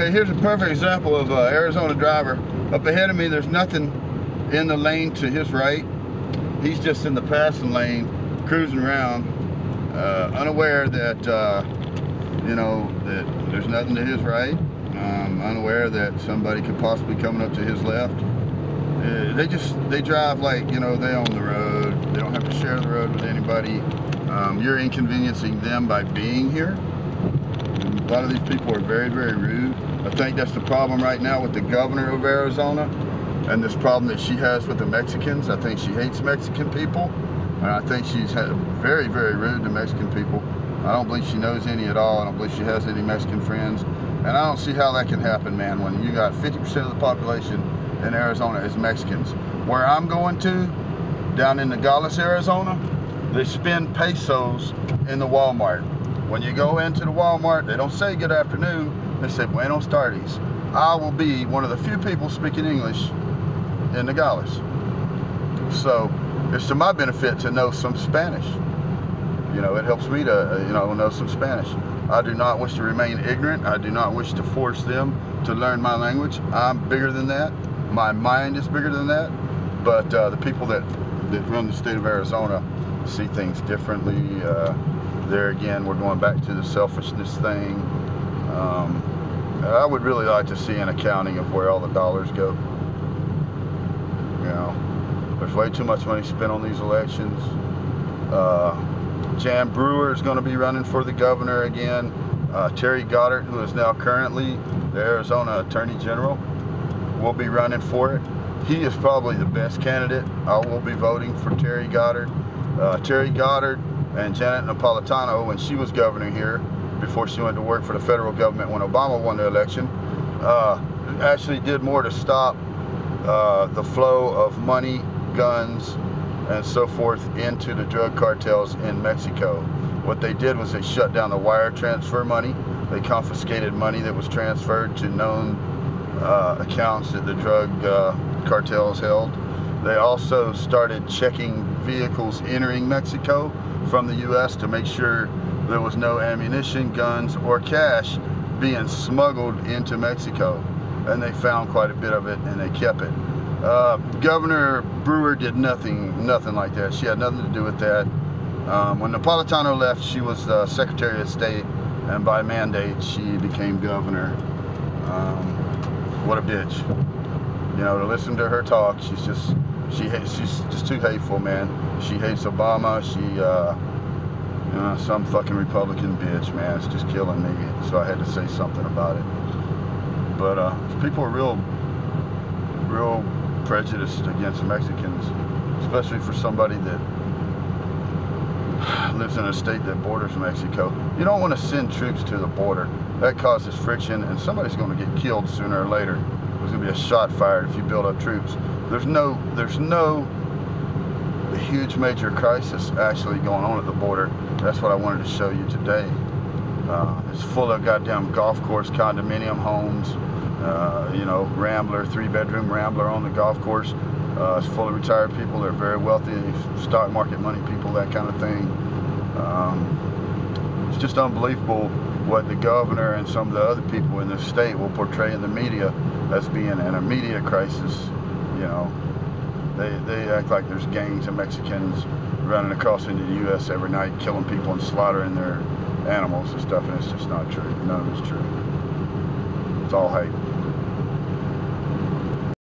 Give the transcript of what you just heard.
Okay, here's a perfect example of an Arizona driver. Up ahead of me, there's nothing in the lane to his right. He's just in the passing lane, cruising around, unaware that, you know, that there's nothing to his right, unaware that somebody could possibly be coming up to his left. They drive like, you know, they own the road. They don't have to share the road with anybody. You're inconveniencing them by being here. A lot of these people are very, very rude. I think that's the problem right now with the governor of Arizona and this problem that she has with the Mexicans. I think she hates Mexican people, and I think she's very, very rude to Mexican people. I don't believe she knows any at all. I don't believe she has any Mexican friends, and I don't see how that can happen, man, when you got 50% of the population in Arizona is Mexicans. Where I'm going to, down in Nogales, Arizona, they spend pesos in the Walmart. When you go into the Walmart, they don't say good afternoon, they say buenos tardes. I will be one of the few people speaking English in Nogales. So it's to my benefit to know some Spanish. You know, it helps me to, you know some Spanish. I do not wish to remain ignorant. I do not wish to force them to learn my language. I'm bigger than that. My mind is bigger than that. But the people that run the state of Arizona see things differently. There again, we're going back to the selfishness thing. I would really like to see an accounting of where all the dollars go. You know, there's way too much money spent on these elections. Jan Brewer is going to be running for the governor again. Terry Goddard, who is now currently the Arizona Attorney General, will be running for it. He is probably the best candidate. I will be voting for Terry Goddard. Terry Goddard and Janet Napolitano, when she was governor here, before she went to work for the federal government when Obama won the election, actually did more to stop the flow of money, guns, and so forth into the drug cartels in Mexico. What they did was they shut down the wire transfer money. They confiscated money that was transferred to known accounts that the drug cartels held. They also started checking vehicles entering Mexico from the U.S. to make sure there was no ammunition, guns, or cash being smuggled into Mexico. And they found quite a bit of it, and they kept it. Governor Brewer did nothing like that. She had nothing to do with that. When Napolitano left, she was Secretary of State, and by mandate, she became governor. What a bitch. You know, to listen to her talk, she's just too hateful, man. She hates Obama. She, you know, some fucking Republican bitch, man. It's just killing me. So I had to say something about it. But people are real prejudiced against Mexicans, especially for somebody that lives in a state that borders Mexico. You don't want to send troops to the border. That causes friction, and somebody's going to get killed sooner or later. There's going to be a shot fired if you build up troops. There's no huge major crisis actually going on at the border. That's what I wanted to show you today. It's full of goddamn golf course condominium homes. You know, Rambler, 3-bedroom Rambler on the golf course. It's full of retired people. They're very wealthy, stock market money people, that kind of thing. It's just unbelievable what the governor and some of the other people in the state will portray in the media as being an immediate crisis. You know, they act like there's gangs of Mexicans running across into the U.S. every night, killing people and slaughtering their animals and stuff, and it's just not true. None of it's true. It's all hate.